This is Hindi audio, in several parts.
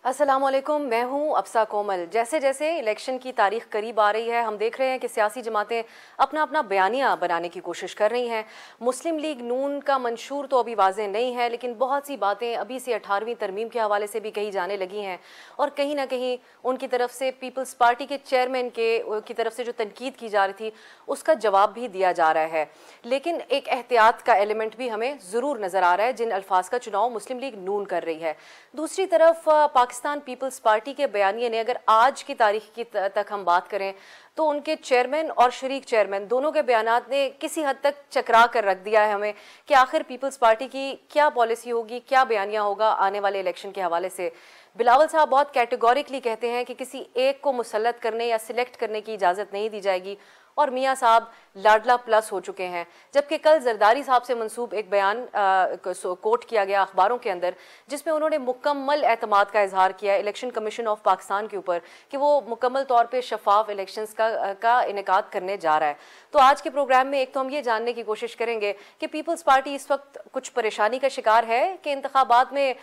अस्सलामुअलैकुम, मैं हूं अफसा कोमल। जैसे जैसे इलेक्शन की तारीख करीब आ रही है, हम देख रहे हैं कि सियासी जमातें अपना अपना बयानिया बनाने की कोशिश कर रही हैं। मुस्लिम लीग नून का मंशूर तो अभी वाज़ेह नहीं है, लेकिन बहुत सी बातें अभी से 18वीं तरमीम के हवाले से भी कही जाने लगी हैं और कहीं ना कहीं उनकी तरफ से पीपल्स पार्टी के चेयरमैन की तरफ से जो तनकीद की जा रही थी उसका जवाब भी दिया जा रहा है। लेकिन एक एहतियात का एलिमेंट भी हमें ज़रूर नज़र आ रहा है जिन अल्फाज का चुनाव मुस्लिम लीग नून कर रही है। दूसरी तरफ पाकिस्तान पीपल्स पार्टी के बयानिए ने, अगर आज की तारीख की तक हम बात करें तो उनके चेयरमैन और शरीक चेयरमैन दोनों के बयानात ने किसी हद तक चकरा कर रख दिया है हमें कि आखिर पीपल्स पार्टी की क्या पॉलिसी होगी, क्या बयानिया होगा आने वाले इलेक्शन के हवाले से। बिलावल साहब बहुत कैटेगोरिकली कहते हैं कि किसी एक को मुसल्लत करने या सिलेक्ट करने की इजाज़त नहीं दी जाएगी और मियाँ साहब लाडला प्लस हो चुके हैं। जबकि कल जरदारी साहब से मंसूब एक बयान कोट किया गया अखबारों के अंदर जिसमें उन्होंने मुकम्मल एतमाद का इजहार किया इलेक्शन कमीशन ऑफ पाकिस्तान के ऊपर कि वो मुकम्मल तौर पर शफाफ इलेक्शंस का इनेकाद करने जा रहा है। तो आज के प्रोग्राम में एक तो हम ये जानने की कोशिश करेंगे कि पीपल्स पार्टी इस वक्त कुछ परेशानी का शिकार है कि इंतखाबात में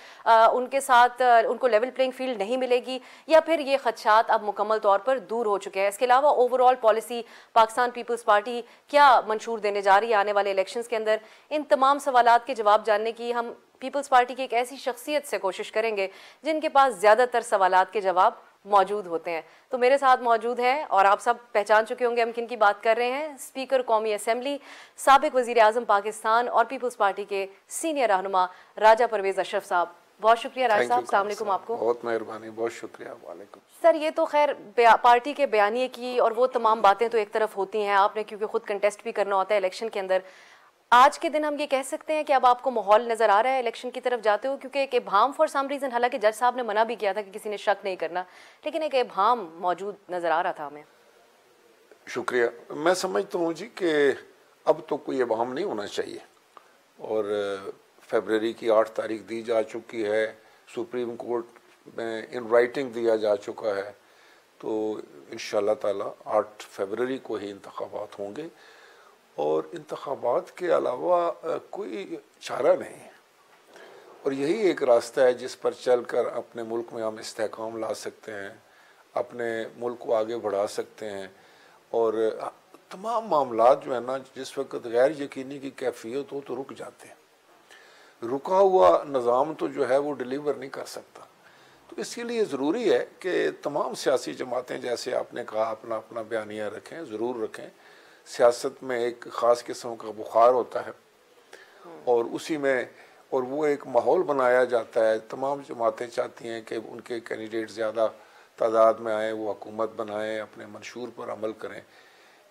उनके साथ उनको लेवल प्लेइंग फील्ड नहीं मिलेगी, या फिर ये खदशात अब मुकम्मल तौर पर दूर हो चुके हैं। इसके अलावा ओवरऑल पॉलिसी पाकिस्तान पीपल्स पार्टी क्या मंशूर देने जा रही है आने वाले इलेक्शंस के अंदर, इन तमाम सवालात के जवाब जानने की हम पीपल्स पार्टी की एक ऐसी शख्सियत से कोशिश करेंगे जिनके पास ज़्यादातर सवालात के जवाब मौजूद होते हैं। तो मेरे साथ मौजूद हैं और आप सब पहचान चुके होंगे हम किन की बात कर रहे हैं, स्पीकर कौमी असम्बली, साबिक वज़ीर आज़म पाकिस्तान और पीपल्स पार्टी के सीनियर रहनुमा राजा परवेज़ अशरफ साहब। बहुत शुक्रिया राजा साहब, अस्सलाम वालेकुम। आपको बहुत मेहरबानी, बहुत शुक्रिया। वालेकुम सर। ये तो खैर पार्टी के बयानिए की और वो तमाम बातें तो एक तरफ होती हैं, आपने क्योंकि खुद कंटेस्ट भी करना होता है इलेक्शन के अंदर। आज के दिन हम ये कह सकते हैं कि अब आपको माहौल नज़र आ रहा है इलेक्शन की तरफ जाते हो, क्योंकि एक इब्हाम फॉर सम रीज़न, हालांकि जज साहब ने मना भी किया था कि किसी ने शक नहीं करना, लेकिन एक इब्हाम मौजूद नज़र आ रहा था हमें। शुक्रिया। मैं समझता हूँ जी कि अब तो कोई इब्हाम नहीं होना चाहिए और फरवरी की 8 तारीख दी जा चुकी है, सुप्रीम कोर्ट में इन राइटिंग दिया जा चुका है, तो इंशाअल्लाह ताला 8 फरवरी को ही इंतखाबात होंगे और इंतखाबात के अलावा कोई चारा नहीं है और यही एक रास्ता है जिस पर चलकर अपने मुल्क में हम इस्तेहकाम ला सकते हैं, अपने मुल्क को आगे बढ़ा सकते हैं और तमाम मामलात जो है ना जिस वक्त गैर यकीनी की कैफियत हो तो रुक जाते हैं। रुका हुआ निज़ाम तो जो है वो डिलीवर नहीं कर सकता। तो इसीलिए ज़रूरी है कि तमाम सियासी जमातें, जैसे आपने कहा, अपना अपना बयानिया रखें, ज़रूर रखें। सियासत में एक ख़ास किस्म का बुखार होता है और उसी में और वो एक माहौल बनाया जाता है। तमाम जमातें चाहती हैं कि उनके कैंडिडेट ज़्यादा तादाद में आएँ, वो हुकूमत बनाएँ, अपने मंशूर पर अमल करें।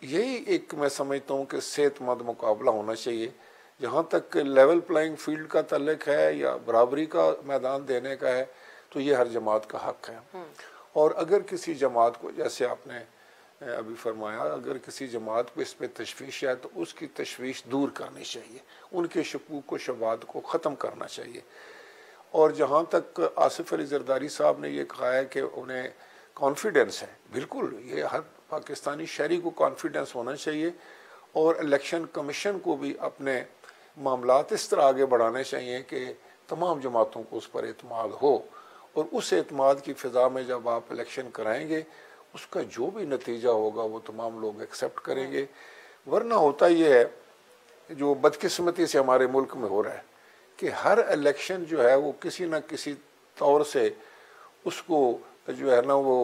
यही एक मैं समझता हूँ कि सेहतमंद मुकाबला होना चाहिए। जहाँ तक लेवल प्लेइंग फील्ड का तल्लुक़ है या बराबरी का मैदान देने का है तो ये हर जमात का हक़ है। और अगर किसी जमात को, जैसे आपने अभी फरमाया, अगर किसी जमात को इस पर तशवीश है तो उसकी तशवीश दूर करनी चाहिए, उनके शकूक व शबात को ख़त्म करना चाहिए। और जहाँ तक आसिफ अली जरदारी साहब ने ये कहा है कि उन्हें कॉन्फिडेंस है, बिल्कुल ये हर पाकिस्तानी शहरी को कॉन्फिडेंस होना चाहिए और इलेक्शन कमीशन को भी अपने मामलात इस तरह आगे बढ़ाने चाहिए कि तमाम जमातों को उस पर एतमाद हो और उस एतमाद की फ़िज़ा में जब आप इलेक्शन कराएंगे उसका जो भी नतीजा होगा वो तमाम लोग एक्सेप्ट करेंगे। वरना होता ये है जो बदकिस्मती से हमारे मुल्क में हो रहा है कि हर इलेक्शन जो है वो किसी न किसी तौर से उसको जो है ना वो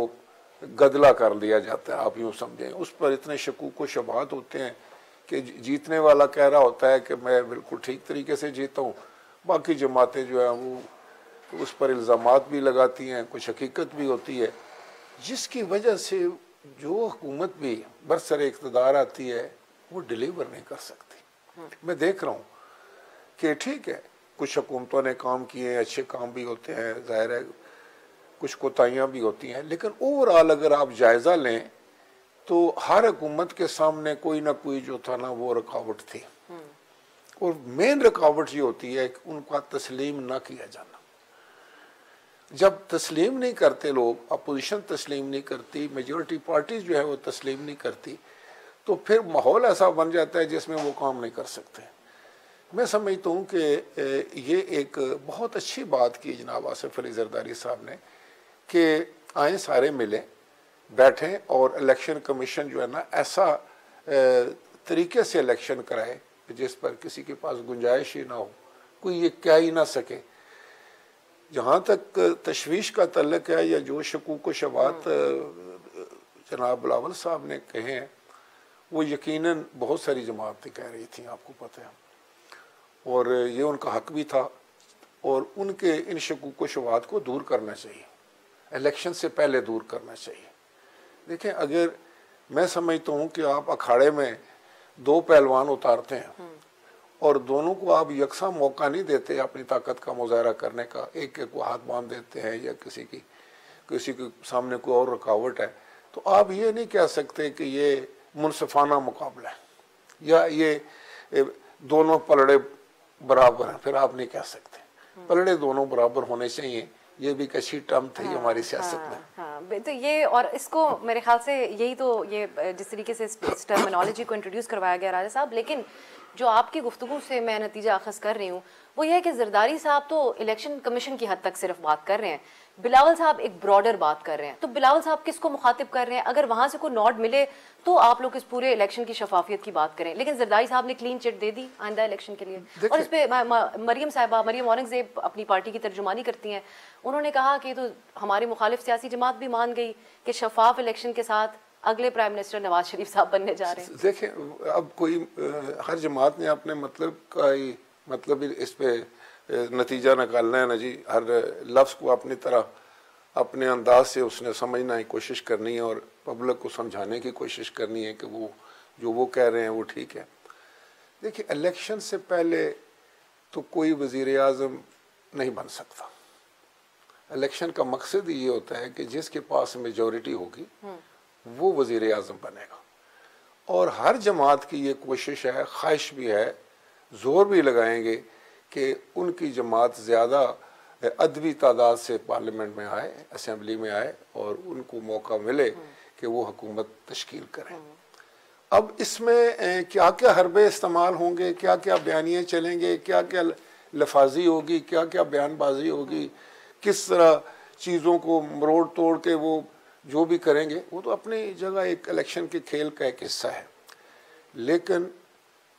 गदला कर लिया जाता है। आप यूँ समझें, उस पर इतने शकूक व शबात होते हैं कि जीतने वाला कह रहा होता है कि मैं बिल्कुल ठीक तरीके से जीता हूँ, बाकी जमातें जो है वो उस पर इल्ज़ामात भी लगाती हैं, कुछ हकीकत भी होती है, जिसकी वजह से जो हुकूमत भी बरसर इक़्तिदार आती है वो डिलीवर नहीं कर सकती। मैं देख रहा हूँ कि ठीक है कुछ हुकूमतों ने काम किए, अच्छे काम भी होते हैं, ज़ाहिर है कुछ कोताहियाँ भी होती हैं, लेकिन ओवरऑल अगर आप जायज़ा लें तो हर हुकूमत के सामने कोई ना कोई जो था ना वो रुकावट थी और मेन रुकावट ये होती है कि उनका तस्लीम ना किया जाना। जब तस्लीम नहीं करते लोग, अपोजिशन तस्लीम नहीं करती, मेजॉरिटी पार्टीज जो है वो तस्लीम नहीं करती, तो फिर माहौल ऐसा बन जाता है जिसमें वो काम नहीं कर सकते। मैं समझता हूँ कि ये एक बहुत अच्छी बात की जनाब आसिफ अली जरदारी साहब ने कि आए सारे मिलें, बैठें और इलेक्शन कमीशन जो है ना ऐसा तरीके से इलेक्शन कराए जिस पर किसी के पास गुंजाइश ही ना हो, कोई ये कह ही ना सके। जहाँ तक तशवीश का तल्लक है या जो शकूक व शबात जनाब बिलावल साहब ने कहे हैं, वो यकीनन बहुत सारी जमातें कह रही थी, आपको पता है, और ये उनका हक भी था। और उनके इन शकूक व शबात को दूर करना चाहिए, इलेक्शन से पहले दूर करना चाहिए। देखें, अगर मैं समझता हूँ कि आप अखाड़े में दो पहलवान उतारते हैं और दोनों को आप यकसा मौका नहीं देते अपनी ताकत का मुजाहरा करने का, एक एक को हाथ बांध देते हैं या किसी के सामने कोई और रुकावट है, तो आप ये नहीं कह सकते कि ये मुनसिफाना मुकाबला है या ये दोनों पलड़े बराबर हैं। फिर आप नहीं कह सकते, पलड़े दोनों बराबर होने चाहिए। ये भी एक अच्छी टर्म थी हमारी सियासत में। हाँ, तो ये और इसको मेरे ख्याल से यही तो ये जिस तरीके से इस टर्मिनोलॉजी को इंट्रोड्यूस करवाया गया राजा साहब। लेकिन जो आपकी गुफ्तगू से मैं नतीजा अखज़ कर रही हूँ वो ये है कि जरदारी साहब तो इलेक्शन कमीशन की हद तक सिर्फ बात कर रहे हैं, बिलावल साहब एक ब्रॉडर बात कर रहे हैं। तो बिलावल साहब किसको मुखातिब कर रहे हैं? अगर वहां से कोई नॉट मिले तो आप लोग इस पूरे इलेक्शन की शफाफियत की बात करें, लेकिन जरदारी साहब ने क्लीन चिट दे दी आइंदा इलेक्शन के लिए। और इस पे मरियम साहिबा, मरियम औरंगजेब अपनी पार्टी की तर्जुमानी करती हैं, उन्होंने कहा कि तो हमारी मुखालिफ सियासी जमात भी मान गई कि शफाफ इलेक्शन के साथ अगले प्राइम मिनिस्टर नवाज शरीफ साहब बनने जा रहे हैं। देखें, अब कोई हर जमात ने अपने मतलब का ही मतलब इस पे नतीजा निकालना है ना जी। हर लफ्ज़ को अपनी तरह अपने अंदाज से उसने समझना की कोशिश करनी है और पब्लिक को समझाने की कोशिश करनी है कि वो जो वो कह रहे हैं वो ठीक है। देखिए, इलेक्शन से पहले तो कोई वज़ीर आज़म नहीं बन सकता। इलेक्शन का मकसद ये होता है कि जिसके पास मेजॉरिटी होगी वो वज़ीर आज़म बनेगा। और हर जमात की ये कोशिश है, ख्वाहिश भी है, जोर भी लगाएंगे कि उनकी जमात ज़्यादा अदबी तादाद से पार्लियामेंट में आए, असेंबली में आए और उनको मौका मिले कि वो हुकूमत तश्कील करें। अब इसमें क्या क्या हरबे इस्तेमाल होंगे, क्या क्या बयानियाँ चलेंगे, क्या क्या लफाजी होगी, क्या क्या बयानबाजी होगी, किस तरह चीज़ों को मरोड़ तोड़ के वो जो भी करेंगे, वो तो अपनी जगह एक इलेक्शन के खेल का एक हिस्सा है। लेकिन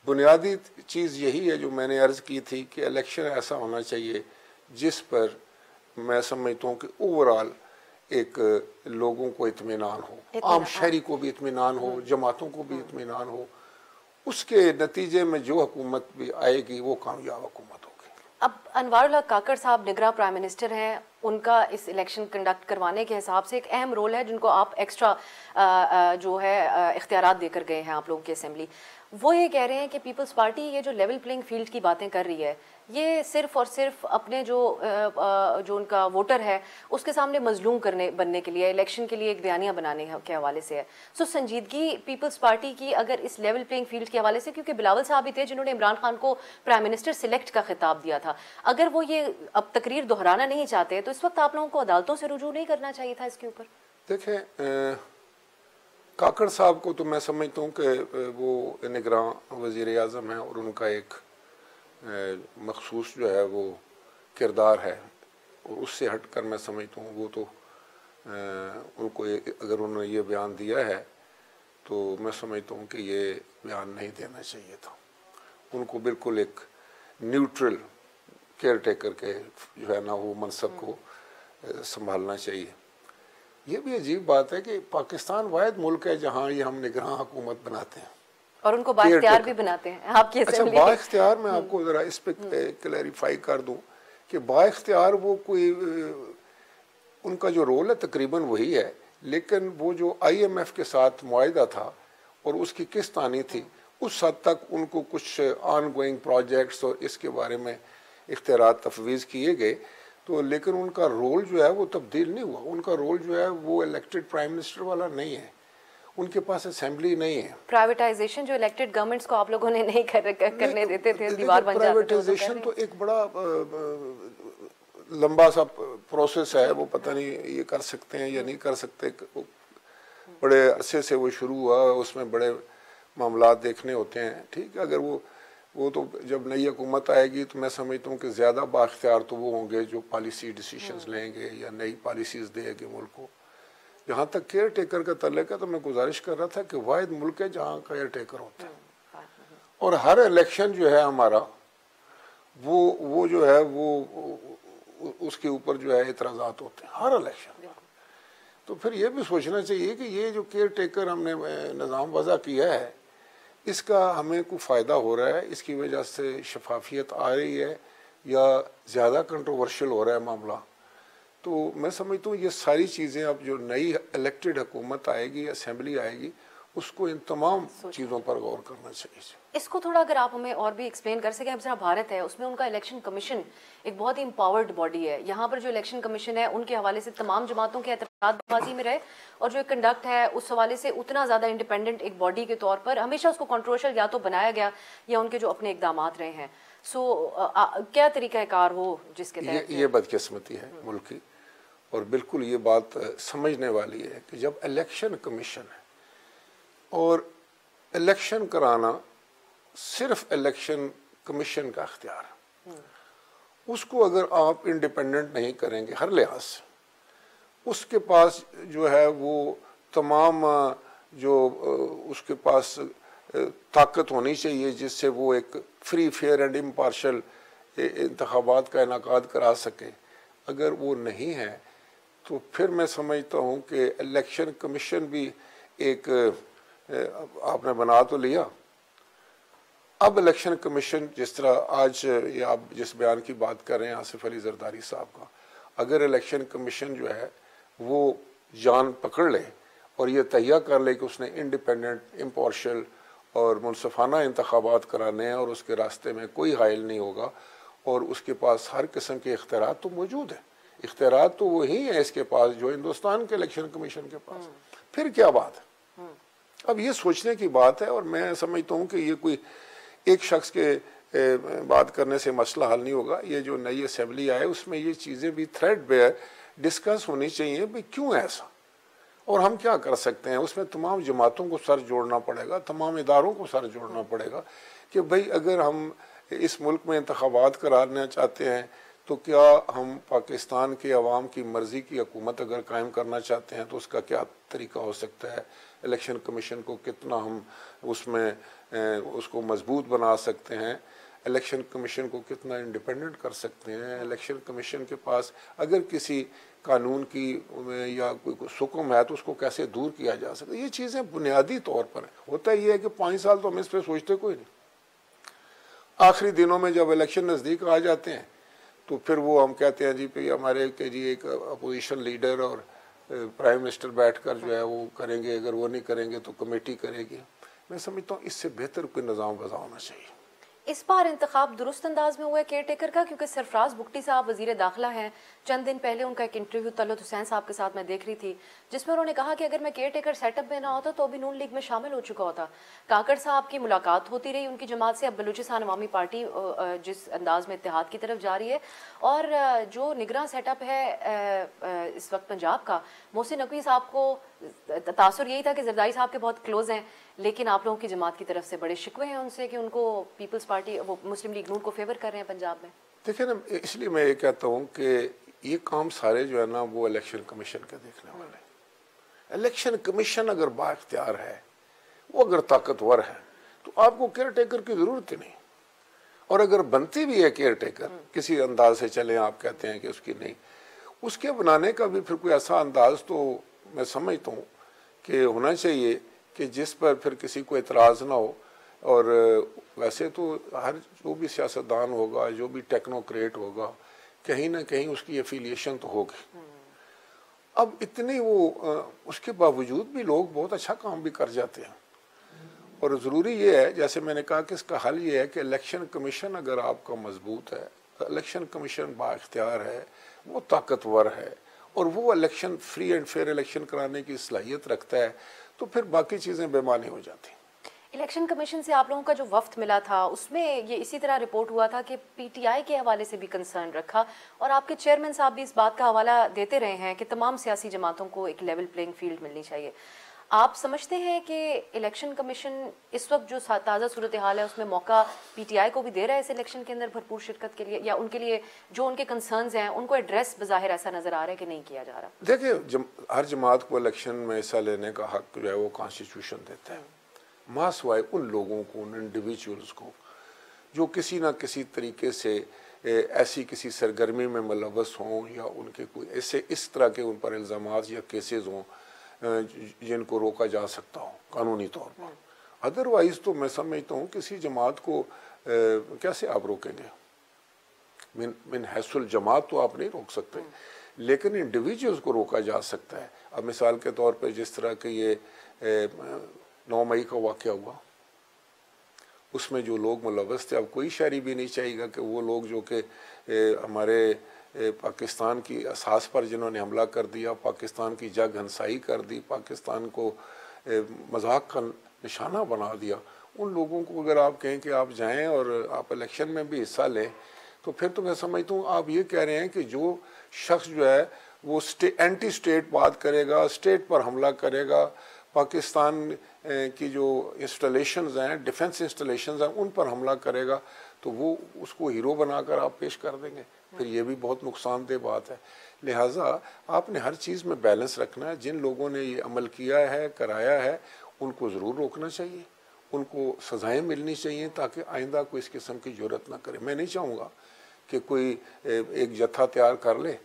बुनियादी चीज़ यही है जो मैंने अर्ज़ की थी कि इलेक्शन ऐसा होना चाहिए जिस पर मैं समझता हूँ कि ओवरऑल एक लोगों को इत्मीनान हो, आम शहरी को भी इत्मीनान हो, जमातों को भी इत्मीनान हो। उसके नतीजे में जो हुकूमत भी आएगी वो कामयाब हुकूमत होगी। अब अनवारुल हक काकड़ साहब निगरां प्राइम मिनिस्टर हैं, उनका इस इलेक्शन कंडक्ट करवाने के हिसाब से एक अहम रोल है जिनको आप एक्स्ट्रा जो है इख्तियारात देकर गए हैं आप लोगों की असेंबली। वो ये कह रहे हैं कि पीपल्स पार्टी ये जो लेवल प्लेइंग फील्ड की बातें कर रही है, ये सिर्फ और सिर्फ अपने जो उनका वोटर है उसके सामने मजलूम बनने के लिए, इलेक्शन के लिए एक बयानियाँ बनाने के हवाले से है। सो संजीदगी पीपल्स पार्टी की अगर इस लेवल प्लेइंग फील्ड के हवाले से, क्योंकि बिलावल साहब ही थे जिन्होंने इमरान खान को प्राइम मिनिस्टर सिलेक्ट का खिताब दिया था, अगर वो ये अब तकरीर दोहराना नहीं चाहते तो इस वक्त आप लोगों को अदालतों से रुजू नहीं करना चाहिए था इसके ऊपर? देखें, काकड़ साहब को तो मैं समझता हूँ कि वो निगरां वज़ीर आज़म हैं और उनका एक मखसूस जो है वो किरदार है, और उससे हटकर मैं समझता हूँ वो तो उनको अगर उन्होंने ये बयान दिया है तो मैं समझता हूँ कि ये बयान नहीं देना चाहिए था। उनको बिल्कुल एक न्यूट्रल केयर टेकर के जो है ना वो मनसब को संभालना चाहिए। ये भी अजीब बात है कि पाकिस्तान वाहिद मुल्क है जहाँ ये हम निगरां हुकूमत बनाते हैं और उनको बाइख्तियार भी बनाते हैं आपकी असेंबली। अच्छा, बाइख्तियार मैं आपको ज़रा इस पे क्लैरिफाई कर दूं कि बाइख्तियार वो कोई उनका जो रोल है तकरीबन वही है, लेकिन वो जो IMF के साथ मुआहिदा था और उसकी किस्त आनी थी, उस हद तक उनको कुछ ऑन गोइंग प्रोजेक्ट्स और इसके बारे में इख्तियारात तफवीज़ किए गए, तो लेकिन उनका रोल जो है वो तब्दील नहीं हुआ। उनका रोल जो है वो इलेक्टेड प्राइम मिनिस्टर वाला नहीं है, उनके पास असेंबली नहीं है। प्राइवेटाइजेशन जो इलेक्टेड गवर्नमेंट्स को आप लोगों ने नहीं करने देते थे, दीवार बन जाती थी। प्राइवेटाइजेशन तो एक बड़ा लंबा सा प्रोसेस है, वो पता नहीं ये कर सकते हैं या नहीं कर सकते। बड़े अरसे से वो शुरू हुआ, उसमें बड़े मामला देखने होते हैं। ठीक है, अगर वो वो तो जब नई हुकूमत आएगी तो मैं समझता हूँ कि ज़्यादा बाख्तियार तो वो होंगे जो पॉलिसी डिसीशंस लेंगे या नई पॉलिसीज़ देंगे मुल्क को। जहाँ तक केयर टेकर का तल्लुक है तो मैं गुजारिश कर रहा था कि वाहिद मुल्क है जहाँ केयर टेकर होता है, और हर इलेक्शन जो है हमारा वो जो है वो उसके ऊपर जो है इतराज़ात होते हैं हर इलेक्शन। तो फिर ये भी सोचना चाहिए कि ये जो केयर टेकर हमने निज़ाम वज़ा किया है इसका हमें कोई फ़ायदा हो रहा है, इसकी वजह से शफाफियत आ रही है या ज़्यादा कंट्रोवर्शियल हो रहा है मामला। तो मैं समझता हूँ ये सारी चीज़ें अब जो नई इलेक्टेड हुकूमत आएगी, असेंबली आएगी, उसको इन तमाम चीज़ों पर गौर करना चाहिए। इसको थोड़ा अगर आप हमें और भी एक्सप्लेन कर सकें। अब जरा भारत है उसमें उनका इलेक्शन कमीशन एक बहुत ही एम्पावर्ड बॉडी है। यहाँ पर जो इलेक्शन कमीशन है उनके हवाले से तमाम जमातों के एतराज़बाजी में रहे, और जो कंडक्ट है उस हवाले से उतना ज़्यादा इंडिपेंडेंट एक बॉडी के तौर पर हमेशा उसको कंट्रोवर्शियल या तो बनाया गया या उनके जो अपने इकदाम रहे हैं। क्या तरीक़ाकार हो जिसके तहत ये बदकिस्मती है मुल्क की, और बिल्कुल ये बात समझने वाली है कि जब इलेक्शन कमीशन है और इलेक्शन कराना सिर्फ इलेक्शन कमीशन का अख्तियार है, उसको अगर आप इंडिपेंडेंट नहीं करेंगे हर लिहाज से, उसके पास जो है वो तमाम जो उसके पास ताकत होनी चाहिए जिससे वो एक फ्री फेयर एंड इम्पार्शल इंतखाबात का इनेकाद करा सके, अगर वो नहीं है तो फिर मैं समझता हूँ कि इलेक्शन कमीशन भी एक आपने बना तो लिया। अब इलेक्शन कमीशन जिस तरह आज ये आप जिस बयान की बात कर रहे हैं आसिफ अली जरदारी साहब का, अगर इलेक्शन कमीशन जो है वो जान पकड़ ले और ये तैयार कर ले कि उसने इंडिपेंडेंट, इम्पार्शल और मुनसफाना इंतखाबात कराने हैं और उसके रास्ते में कोई हाइल नहीं होगा और उसके पास हर किस्म के इख्तियार तो मौजूद है, इख्तियार तो वही है इसके पास जो हिंदुस्तान के इलेक्शन कमीशन के पास, फिर क्या बात है। अब ये सोचने की बात है, और मैं समझता हूँ कि ये कोई एक शख्स के बात करने से मसला हल नहीं होगा। ये जो नई असेंबली आए उसमें ये चीज़ें भी थ्रेड बेयर डिस्कस होनी चाहिए भाई क्यों ऐसा और हम क्या कर सकते हैं। उसमें तमाम जमातों को सर जोड़ना पड़ेगा, तमाम इदारों को सर जोड़ना पड़ेगा कि भाई अगर हम इस मुल्क में इंतखाबात कराना चाहते हैं तो क्या हम पाकिस्तान के अवाम की मर्ज़ी की हुकूमत अगर कायम करना चाहते हैं तो उसका क्या तरीका हो सकता है, इलेक्शन कमीशन को कितना हम उसमें उसको मजबूत बना सकते हैं, इलेक्शन कमीशन को कितना इंडिपेंडेंट कर सकते हैं, इलेक्शन कमीशन के पास अगर किसी कानून की या कोई हुक्म है तो उसको कैसे दूर किया जा सकता है। ये चीज़ें बुनियादी तौर पर है। होता ये है कि 5 साल तो हम इस पर सोचते कोई नहीं, आखिरी दिनों में जब इलेक्शन नज़दीक आ जाते हैं तो फिर वो हम कहते हैं जी भाई हमारे के जी एक अपोजिशन लीडर और प्राइम मिनिस्टर बैठकर जो है वो करेंगे, अगर वो नहीं करेंगे तो कमेटी करेगी। मैं समझता हूँ इससे बेहतर कोई निज़ाम वज़ा होना चाहिए। इस बार इंतखाब दुरुस्त अंदाज में हुआ है केयर टेकर का, क्योंकि सरफराज बुगटी साहब वजीर दाखिला हैं। चंद दिन पहले उनका एक इंटरव्यू तलत हुसैन साहब के साथ मैं देख रही थी जिसमें उन्होंने कहा कि अगर मैं केयर टेकर सेटअप में ना होता तो अभी नून लीग में शामिल हो चुका होता। काकड़ साहब की मुलाकात होती रही उनकी जमात से। अब बलूचिस्तान अवामी पार्टी जिस अंदाज में इत्तेहाद की तरफ जा रही है, और जो निगरान सेटअप है इस वक्त पंजाब का, मोहसिन नकवी साहब को तासुर यही था कि जरदारी साहब के बहुत क्लोज हैं, लेकिन आप लोगों की जमात की तरफ से बड़े शिकवे हैं उनसे कि उनको पीपल्स पार्टी वो मुस्लिम लीग नून को फेवर कर रहे हैं पंजाब में। देखिए ना, इसलिए मैं ये कहता हूँ कि ये काम सारे जो है ना वो इलेक्शन कमीशन के देखने वाले। इलेक्शन कमीशन अगर बाख्तियार है, वो अगर ताकतवर है तो आपको केयर टेकर की ज़रूरत ही नहीं, और अगर बनती भी है केयर टेकर किसी अंदाज से चले, आप कहते हैं कि उसकी नहीं, उसके बनाने का भी फिर कोई ऐसा अंदाज तो मैं समझता हूँ कि होना चाहिए कि जिस पर फिर किसी को एतराज़ ना हो। और वैसे तो हर जो भी सियासतदान होगा, जो भी टेक्नोक्रेट होगा, कहीं ना कहीं उसकी एफिलिएशन तो होगी। अब इतनी वो उसके बावजूद भी लोग बहुत अच्छा काम भी कर जाते हैं, और ज़रूरी ये है जैसे मैंने कहा कि इसका हल ये है कि इलेक्शन कमीशन अगर आपका मजबूत है, इलेक्शन कमीशन बाइख्तियार है, वो ताकतवर है और वो election free and fair election कराने की सलाहियत रखता है, तो फिर बाकी चीज़ें बेमानी हो जाती। इलेक्शन कमीशन से आप लोगों का जो वफ्त मिला था उसमें ये इसी तरह रिपोर्ट हुआ था कि पीटीआई के हवाले से भी कंसर्न रखा, और आपके चेयरमैन साहब भी इस बात का हवाला देते रहे हैं कि तमाम सियासी जमातों को एक लेवल प्लेइंग फील्ड मिलनी चाहिए। आप समझते हैं कि इलेक्शन कमीशन इस वक्त जो ताज़ा सूरत हाल है उसमें मौका पीटीआई को भी दे रहा है इस इलेक्शन के अंदर भरपूर शिरकत के लिए, या उनके लिए जो उनके कंसर्न्स हैं उनको एड्रेस बज़ाहिर ऐसा नजर आ रहा है कि नहीं किया जा रहा? देखिए, हर जमात को इलेक्शन में हिस्सा लेने का हक जो है वो कॉन्स्टिट्यूशन देता है, मासवाए उन लोगों को, उन इंडिविजुअल्स को जो किसी ना किसी तरीके से ऐसी किसी सरगर्मी में मुलव्वस हों या उनके कोई ऐसे इस तरह के उन पर इल्ज़ामात या केसेस हों जिनको रोका जा सकता हो कानूनी तौर पर। अदरवाइज तो मैं समझता हूँ किसी जमात को कैसे आप रोकेंगे? मिन हैसुल जमात तो आप नहीं रोक सकते, लेकिन इंडिविजुअल्स को रोका जा सकता है। अब मिसाल के तौर पर जिस तरह के ये 9 मई का वाक़या हुआ, उसमें जो लोग मुलव्वस थे, अब कोई शहरी भी नहीं चाहेगा कि वो लोग जो कि हमारे पाकिस्तान की असास पर जिन्होंने हमला कर दिया, पाकिस्तान की जग हंसाई कर दी, पाकिस्तान को मजाक का निशाना बना दिया, उन लोगों को अगर आप कहें कि आप जाएं और आप इलेक्शन में भी हिस्सा लें, तो फिर तो मैं समझता हूँ आप ये कह रहे हैं कि जो शख्स जो है वो एंटी स्टेट बात करेगा, स्टेट पर हमला करेगा, पाकिस्तान की जो इंस्टॉलेशंस हैं, डिफेंस इंस्टॉलेशंस हैं, उन पर हमला करेगा, तो वो उसको हीरो बनाकर आप पेश कर देंगे, फिर ये भी बहुत नुकसानदेह बात है। लिहाजा आपने हर चीज़ में बैलेंस रखना है। जिन लोगों ने ये अमल किया है, कराया है, उनको ज़रूर रोकना चाहिए, उनको सज़ाएं मिलनी चाहिए ताकि आइंदा कोई इस किस्म की ज़रूरत ना करे। मैं नहीं चाहूँगा कि कोई एक जत्था तैयार कर ले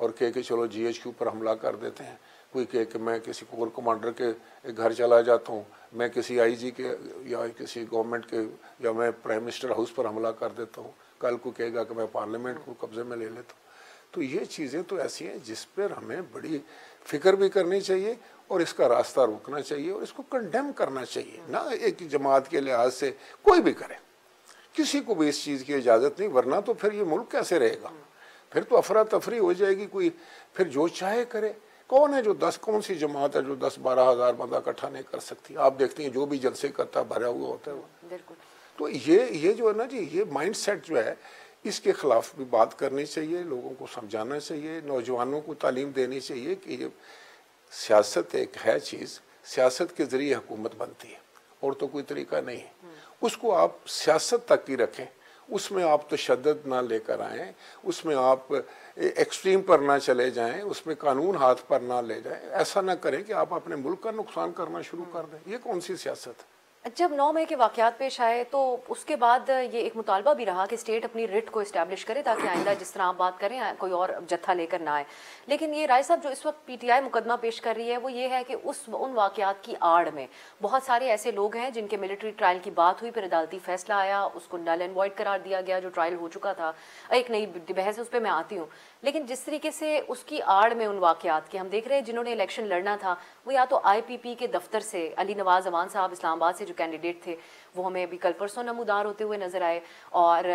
और कहे कि चलो GHQ पर हमला कर देते हैं, कोई कहे कि मैं किसी कोर कमांडर के घर चला जाता हूँ, मैं किसी IG के या किसी गवर्नमेंट के या मैं प्राइम मिनिस्टर हाउस पर हमला कर देता हूँ, कल को कहेगा कि मैं पार्लियामेंट को कब्जे में ले लेता हूँ। तो ये चीज़ें तो ऐसी हैं जिस पर हमें बड़ी फिक्र भी करनी चाहिए और इसका रास्ता रोकना चाहिए और इसको कंडेम करना चाहिए, ना एक जमात के लिहाज से कोई भी करे, किसी को भी इस चीज़ की इजाज़त नहीं, वरना तो फिर ये मुल्क कैसे रहेगा? फिर तो अफरा तफरी हो जाएगी, कोई फिर जो चाहे करे। कौन है जो कौन सी जमात है जो 10-12 हज़ार बंदा इकट्ठा नहीं कर सकती? आप देखते हैं जो भी जलसे करता भरा हुआ होता है वो। तो ये जो है ना जी, ये माइंड सेट जो है, इसके खिलाफ भी बात करनी चाहिए, लोगों को समझाना चाहिए, नौजवानों को तालीम देनी चाहिए कि ये सियासत एक है चीज़, सियासत के ज़रिए हुकूमत बनती है और तो कोई तरीका नहीं है। उसको आप सियासत तक ही रखें, उसमें आप तशद्दुद ना लेकर आएँ, उसमें आप एक्सट्रीम पर ना चले जाएं, उसमें कानून हाथ पर ना ले जाएं। ऐसा ना करें कि आप अपने मुल्क का नुकसान करना शुरू कर दें। ये कौन सी सियासत है? जब 9 मई के वाक़यात पेश आए तो उसके बाद ये एक मुतालबा भी रहा कि स्टेट अपनी रिट को इस्टेब्लिश करे ताकि आइंदा जिस तरह आप बात करें कोई और जत्था लेकर ना आए। लेकिन ये राय साहब जो इस वक्त PTI मुकदमा पेश कर रही है वो ये है कि उन वाक़यात की आड़ में बहुत सारे ऐसे लोग हैं जिनके मिलिट्री ट्रायल की बात हुई, फिर अदालती फैसला आया, उसको नल एंड वॉइड करार दिया गया, जो ट्रायल हो चुका था। एक नई बहस है, उस पर मैं आती हूँ। लेकिन जिस तरीके से उसकी आड़ में उन वाक़यात के हम देख रहे हैं, जिन्होंने इलेक्शन लड़ना था वो या तो IPP के दफ्तर से अली नवाज अमान साहब इस्लामाबाद से जो कैंडिडेट थे वो हमें अभी कल परसों नमूदार होते हुए नजर आए, और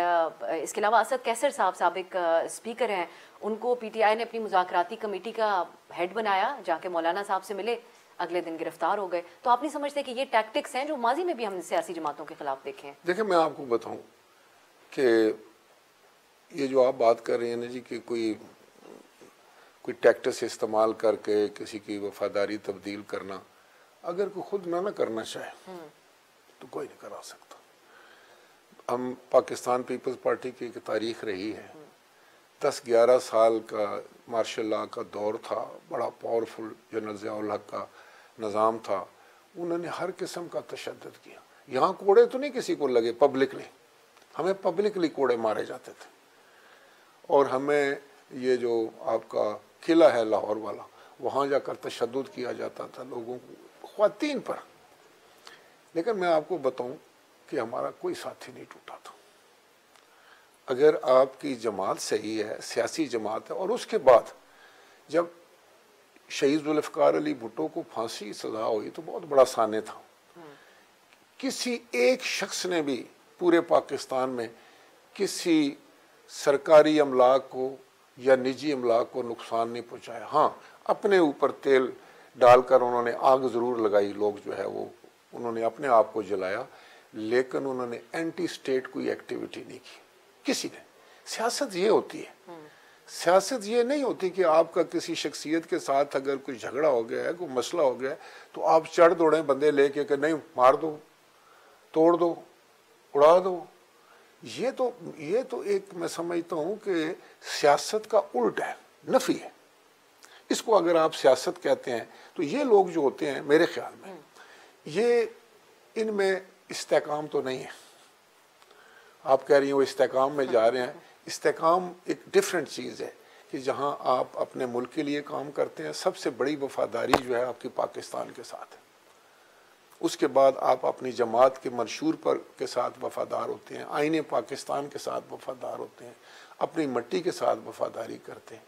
इसके अलावा असद कैसर साहब साबिक स्पीकर हैं, उनको PTI ने अपनी मुज़ाकराती कमेटी का हेड बनाया, जाके मौलाना साहब से मिले, अगले दिन गिरफ्तार हो गए। तो आप नहीं समझते कि ये टैक्टिक्स हैं जो माजी में भी हमने सियासी जमातों के खिलाफ देखे हैं? देखिए, मैं आपको बताऊं कि ये जो आप बात कर रहे हैं ना जी कि कोई टैक्टिक्स इस्तेमाल करके किसी की वफादारी तब्दील करना, अगर कोई खुद ना करना चाहे तो कोई नहीं करा सकता। हम पाकिस्तान पीपल्स पार्टी की एक तारीख रही है, 10-11 साल का मार्शल लॉ का दौर था, बड़ा पावरफुल जनरल ज़ियाउल हक का निज़ाम था, उन्होंने हर किस्म का तशद्दुद किया। यहाँ कोड़े तो नहीं किसी को लगे पब्लिकली, हमें पब्लिकली कोड़े मारे जाते थे, और हमें ये जो आपका किला है लाहौर वाला, वहाँ जाकर तशद्दुद किया जाता था लोगों को, ख्वातीन पर। लेकिन मैं आपको बताऊं कि हमारा कोई साथी नहीं टूटा था। अगर आपकी जमात सही है, सियासी जमात है, और उसके बाद जब शहीद जुल्फ़िकार अली भुट्टो को फांसी सजा हुई तो बहुत बड़ा साने था। किसी एक शख्स ने भी पूरे पाकिस्तान में किसी सरकारी अमलाक को या निजी अमलाक को नुकसान नहीं पहुंचाया। हाँ, अपने ऊपर तेल डालकर उन्होंने आग ज़रूर लगाई, लोग जो है वो उन्होंने अपने आप को जलाया, लेकिन उन्होंने एंटी स्टेट कोई एक्टिविटी नहीं की किसी ने। सियासत ये होती है, सियासत ये नहीं होती कि आपका किसी शख्सियत के साथ अगर कोई झगड़ा हो गया है, कोई मसला हो गया है, तो आप चढ़ दौड़े बंदे लेके कि नहीं मार दो, तोड़ दो, उड़ा दो। ये तो एक मैं समझता हूँ कि सियासत का उल्ट है, नफी है। इसको अगर आप सियासत कहते हैं तो ये लोग जो होते हैं मेरे ख्याल में ये इनमें इस्तेकाम तो नहीं है। आप कह रही हैं वो इस्तेकाम में जा रहे हैं, इस्तेकाम एक डिफरेंट चीज़ है कि जहां आप अपने मुल्क के लिए काम करते हैं। सबसे बड़ी वफादारी जो है आपकी पाकिस्तान के साथ है, उसके बाद आप अपनी जमात के मंशूर पर के साथ वफादार होते हैं, आईने पाकिस्तान के साथ वफादार होते हैं, अपनी मिट्टी के साथ वफादारी करते हैं।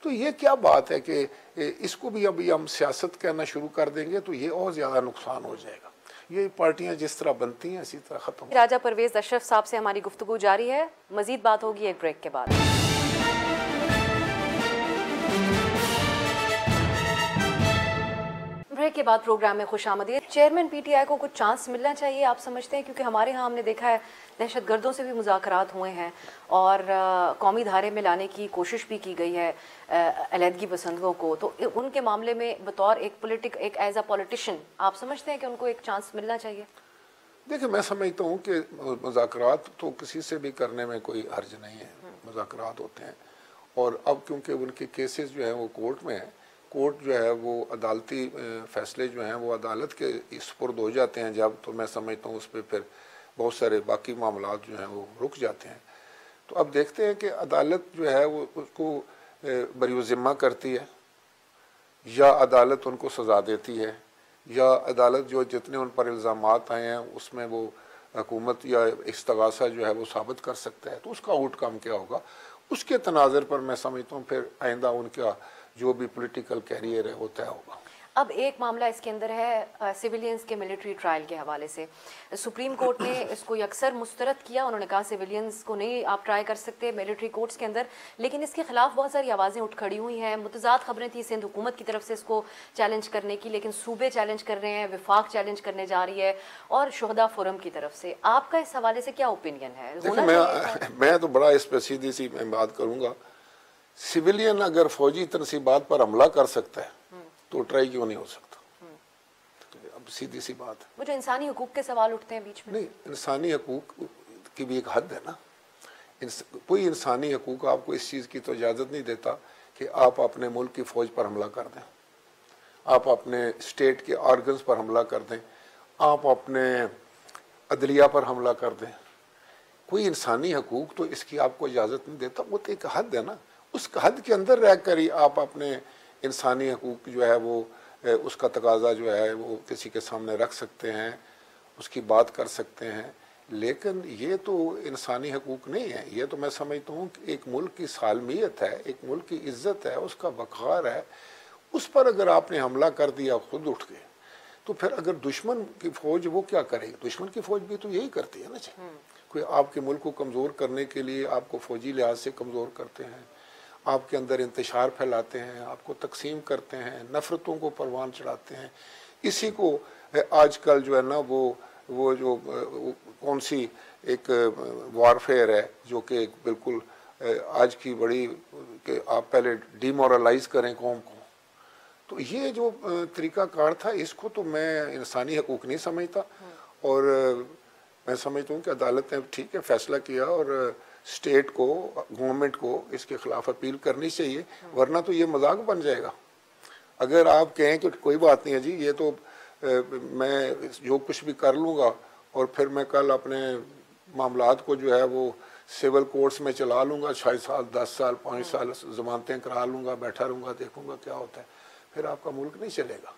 तो ये क्या बात है कि इसको भी अभी हम सियासत कहना शुरू कर देंगे तो ये और ज़्यादा नुकसान हो जाएगा। ये पार्टियां जिस तरह बनती हैं इसी तरह ख़त्म। राजा परवेज़ अशरफ साहब से हमारी गुफ्तगू जारी है, मज़ीद बात होगी एक ब्रेक के बाद। ब्रेक के बाद प्रोग्राम में खुशामदीद। चेयरमैन पीटीआई को कुछ चांस मिलना चाहिए आप समझते हैं? क्योंकि हमारे यहाँ हमने देखा है दहशतगर्दों से भी मुज़ाकरात हुए हैं और कौमी धारे में लाने की कोशिश भी की गई है अलहदगी पसंदों को, तो उनके मामले में बतौर एक एज अ पॉलिटिशियन आप समझते हैं कि उनको एक चांस मिलना चाहिए? देखिए, मैं समझता हूँ कि मुज़ाकरात तो किसी से भी करने में कोई हर्ज नहीं है, मुज़ाकरात होते हैं। और अब क्योंकि उनके केसेस जो हैं वो कोर्ट में हैं, कोर्ट जो है वो अदालती फैसले जो हैं वो अदालत के सुपुर्द हो जाते हैं जब, तो मैं समझता हूँ उस पर फिर बहुत सारे बाकी मामला जो हैं वो रुक जाते हैं। तो अब देखते हैं कि अदालत जो है वो उसको बरी ज़िम्मा करती है या अदालत उनको सज़ा देती है, या अदालत जो जितने उन पर इल्ज़ामात आए हैं उसमें वो हुकूमत या इस्तगासा जो है वो साबित कर सकता है। तो उसका आउटकम क्या होगा, उसके तनाज़र पर मैं समझता हूँ फिर आइंदा उनका जो भी पॉलिटिकल कैरियर है वो तय होगा। अब एक मामला इसके अंदर है सिविलियंस के मिलिट्री ट्रायल के हवाले से। सुप्रीम कोर्ट ने इसको यकसर मुस्तरद किया, उन्होंने कहा सिविलियंस को नहीं आप ट्राई कर सकते मिलिट्री कोर्ट्स के अंदर, लेकिन इसके खिलाफ बहुत सारी आवाज़ें उठ खड़ी हुई हैं। मुतज़ाद खबरें थी सिंध हुकूमत की तरफ से इसको चैलेंज करने की, लेकिन सूबे चैलेंज कर रहे हैं, विफाक चैलेंज करने जा रही है और शुहदा फोरम की तरफ से। आपका इस हवाले से क्या ओपिनियन है? मैं तो बड़ा इस पर सीधी सी बात करूँगा, सिविलियन अगर फौजी तनसीबात पर हमला कर सकता है तो ट्राई क्यों नहीं हो सकता? अब सीधी सी बात है। वो जो इंसानी हकूक के सवाल उठते हैं बीच में, नहीं, इंसानी हकूक की भी एक हद है ना। कोई इंसानी हकूक आपको इस चीज़ की तो इजाज़त नहीं देता कि आप अपने मुल्क की फ़ौज पर हमला कर दें, आप अपने स्टेट के ऑर्गन्स पर हमला कर दें, आप अपने अदलिया पर हमला कर दें। कोई इंसानी हकूक तो इसकी आपको इजाज़त नहीं देता। वो तो एक हद है ना, उस हद के अंदर रह कर ही आप अपने इंसानी हकूक जो है वो उसका तकाजा जो है वो किसी के सामने रख सकते हैं, उसकी बात कर सकते हैं। लेकिन ये तो इंसानी हकूक नहीं है, ये तो मैं समझता हूँ कि एक मुल्क की सालमियत है, एक मुल्क की इज्जत है, उसका वक़ार है। उस पर अगर आपने हमला कर दिया खुद उठ के, तो फिर अगर दुश्मन की फ़ौज वो क्या करेगी? दुश्मन की फ़ौज भी तो यही करती है ना। कोई आपके मुल्क को कमज़ोर करने के लिए आपको फ़ौजी लिहाज से कमज़ोर करते हैं, आपके अंदर इंतशार फैलाते हैं, आपको तकसीम करते हैं, नफ़रतों को परवान चढ़ाते हैं। इसी को आजकल जो है ना वो जो कौन सी एक वारफेयर है जो कि बिल्कुल आज की बड़ी कि आप पहले डिमोरलाइज करें कौम को, तो ये जो तरीक़ाकार था इसको तो मैं इंसानी हकूक़ नहीं समझता। और मैं समझता हूँ कि अदालत ने ठीक है फैसला किया और स्टेट को, गवर्नमेंट को इसके खिलाफ अपील करनी चाहिए, वरना तो ये मजाक बन जाएगा। अगर आप कहें कि कोई बात नहीं है जी, ये तो मैं जो कुछ भी कर लूँगा और फिर मैं कल अपने मामलात को जो है वो सिविल कोर्ट्स में चला लूँगा, 6 साल 10 साल 5 साल ज़मानतें करा लूँगा, बैठा रहूँगा, देखूँगा क्या होता है, फिर आपका मुल्क नहीं चलेगा।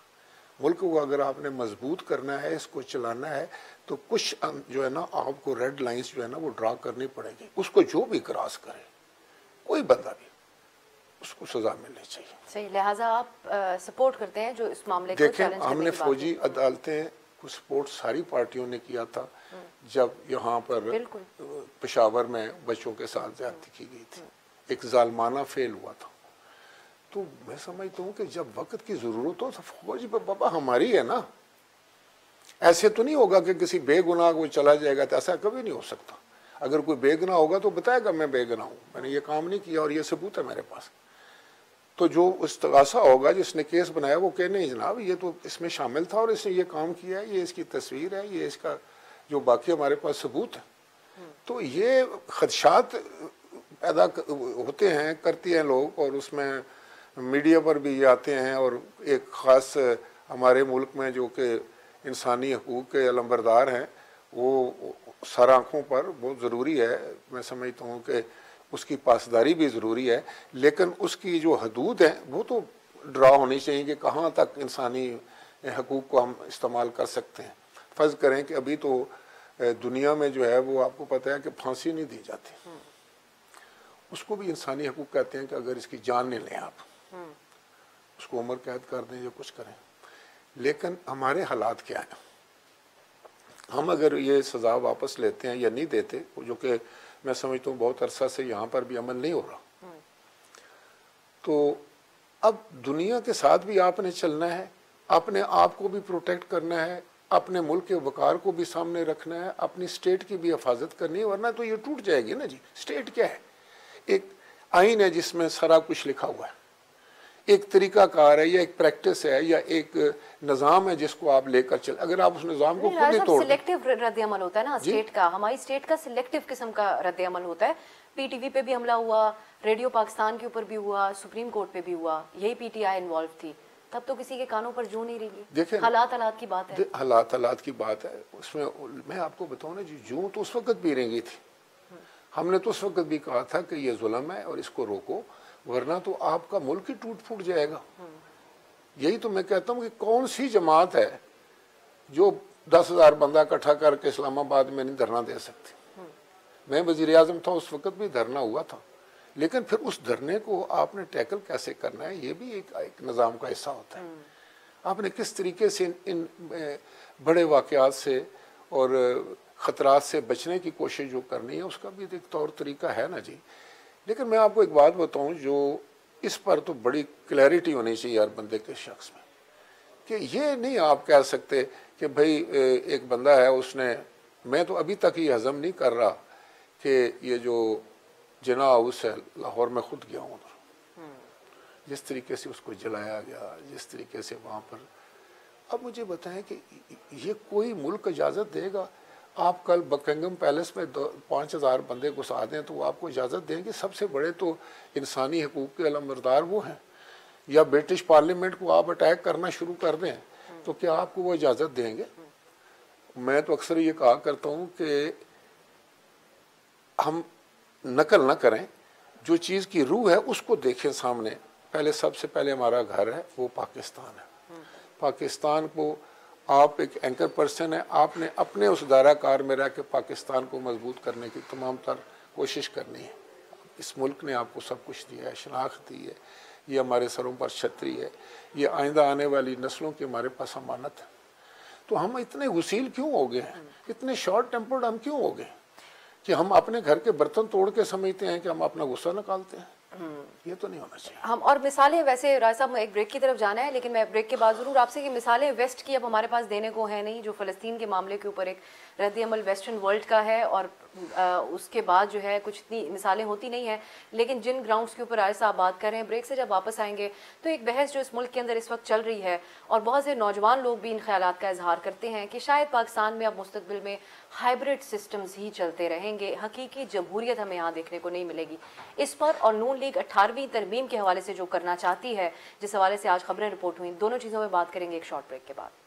मुल्क को अगर आपने मजबूत करना है, इसको चलाना है, तो कुछ जो है ना आपको रेड लाइंस जो है ना वो ड्रा करनी पड़ेगी। उसको जो भी क्रॉस करे, कोई बंदा भी, उसको सजा मिलनी चाहिए। सही, लिहाजा आप सपोर्ट करते हैं जो इस मामले को देखें, हमने फौजी अदालतें को सपोर्ट सारी पार्टियों ने किया था जब यहाँ पर पेशावर में बच्चों के साथ ज्यादती की गई थी, एक जालमाना फेल हुआ था। तो मैं समझता हूँ कि जब वक्त की जरूरत हो तो फौज बाबा हमारी है ना। ऐसे तो नहीं होगा कि किसी बेगुनाह को चला जाएगा, तो ऐसा कभी नहीं हो सकता। अगर कोई बेगुनाह होगा तो बताएगा मैं बेगुनाह हूँ, मैंने ये काम नहीं किया और ये सबूत है मेरे पास। तो जो इस्तगासा होगा, जिसने केस बनाया, वो कहे नहीं जनाब ये तो इसमें शामिल था और इसने ये काम किया है, ये इसकी तस्वीर है, ये इसका जो बाकी हमारे पास सबूत है। तो ये खदशात पैदा होते हैं, करती हैं लोग, और उसमें मीडिया पर भी ये आते हैं। और एक ख़ास हमारे मुल्क में जो कि इंसानी हकूक़ के अलंबरदार हैं, वो सर आँखों पर बहुत ज़रूरी है। मैं समझता हूँ कि उसकी पासदारी भी ज़रूरी है, लेकिन उसकी जो हदूद है वो तो ड्रा होनी चाहिए कि कहाँ तक इंसानी हकूक़ को हम इस्तेमाल कर सकते हैं। फ़र्ज़ करें कि अभी तो दुनिया में जो है वो आपको पता है कि फांसी नहीं दी जाती, उसको भी इंसानी हकूक़ कहते हैं कि अगर इसकी जान नहीं लें आप, उसको उम्र कैद कर दें या कुछ करें। लेकिन हमारे हालात क्या हैं? हम अगर ये सज़ा वापस लेते हैं या नहीं देते, जो कि मैं समझता हूँ बहुत अरसा से यहाँ पर भी अमल नहीं हो रहा, तो अब दुनिया के साथ भी आपने चलना है, अपने आप को भी प्रोटेक्ट करना है, अपने मुल्क के वकार को भी सामने रखना है, अपनी स्टेट की भी हिफाजत करनी है, वरना तो ये टूट जाएगी ना जी। स्टेट क्या है? एक आइन है जिसमें सारा कुछ लिखा हुआ है, एक तरीकाकार है या एक प्रैक्टिस है या एक निज़ाम है जिसको आप लेकर चल। अगर आप उस निज़ाम को खुद नहीं तोड़, सिलेक्टिव रद्द अमल होता है ना स्टेट का, हमारी स्टेट का सिलेक्टिव किस्म का रद्द अमल होता है। पीटीवी पे भी हमला हुआ, रेडियो पाकिस्तान के ऊपर भी हुआ, सुप्रीम कोर्ट पे भी हुआ, यही पीटीआई इन्वॉल्व थी, तब तो किसी के कानों पर जू नहीं रही। देखिए हालात की बात है, हालात की बात है। उसमें मैं आपको बताऊं ना जी, जू तो उस वक्त भी रहेंगी थी। हमने तो उस वक्त भी कहा था कि ये जुल्म है और इसको रोको, वरना तो आपका मुल्क ही टूट फूट जाएगा। यही तो मैं कहता हूँ कि कौन सी जमात है जो 10,000 बंदा इकट्ठा करके इस्लामाबाद में नहीं धरना दे सकती। मैं वजीर आज़म था, उस वक्त भी धरना हुआ था, लेकिन फिर उस धरने को आपने टैकल कैसे करना है, ये भी एक निज़ाम का हिस्सा होता है। आपने किस तरीके से इन बड़े वाक़यात से और ख़तरात से बचने की कोशिश जो करनी है, उसका भी एक तौर तरीका है ना जी। लेकिन मैं आपको एक बात बताऊं, जो इस पर तो बड़ी क्लैरिटी होनी चाहिए हर बंदे के शख्स में, कि ये नहीं आप कह सकते कि भाई एक बंदा है, उसने, मैं तो अभी तक ये हज़म नहीं कर रहा कि ये जो जिना हाउस है लाहौर में, खुद गया हूँ उधर, जिस तरीके से उसको जलाया गया, जिस तरीके से वहाँ पर, अब मुझे बताएं कि ये कोई मुल्क इजाज़त देगा? आप कल बकिंगम पैलेस में 5,000 बंदे घुसा दें तो आपको इजाज़त देंगे? सबसे बड़े तो इंसानी हकूक़ के अलमबरदार वो हैं। या ब्रिटिश पार्लियामेंट को आप अटैक करना शुरू कर दें तो क्या आपको वो इजाज़त देंगे? मैं तो अक्सर ये कहा करता हूँ कि हम नकल ना करें, जो चीज़ की रूह है उसको देखें सामने। पहले सबसे पहले हमारा घर है वो पाकिस्तान है। पाकिस्तान को आप एक एंकर पर्सन है, आपने अपने उस दायरा कार में रह के पाकिस्तान को मजबूत करने की तमाम तर कोशिश करनी है। इस मुल्क ने आपको सब कुछ दिया है, शनाख्त दी है, ये हमारे सरों पर छतरी है, ये आइंदा आने वाली नस्लों की हमारे पास अमानत है। तो हम इतने गुसील क्यों हो गए हैं, इतने शॉर्ट टेम्पर्ड हम क्यों हो गए कि हम अपने घर के बर्तन तोड़ के समझते हैं कि हम अपना गुस्सा निकालते हैं? ये तो नहीं होना चाहिए। हम और मिसालें, वैसे राज साहब एक ब्रेक की तरफ जाना है, लेकिन मैं ब्रेक के बाद जरूर आपसे कि मिसालें वेस्ट की अब हमारे पास देने को है नहीं, जो फ़लस्तीन के मामले के ऊपर एक रद्द अमल वेस्टर्न वर्ल्ड का है, और उसके बाद जो है कुछ इतनी मिसालें होती नहीं है। लेकिन जिन ग्राउंड्स के ऊपर राज साहब बात कर रहे हैं, ब्रेक से जब वापस आएंगे तो एक बहस जो इस मुल्क के अंदर इस वक्त चल रही है, और बहुत से नौजवान लोग भी इन ख्यालात का इजहार करते हैं कि शायद पाकिस्तान में अब मुस्तकबिल में हाइब्रिड सिस्टम्स ही चलते रहेंगे, हकीकी जमहूरियत हमें यहाँ देखने को नहीं मिलेगी। इस पर और नून लीग 18वीं तरमीम के हवाले से जो करना चाहती है, जिस हवाले से आज खबरें रिपोर्ट हुई, दोनों चीज़ों में बात करेंगे एक शॉर्ट ब्रेक के बाद।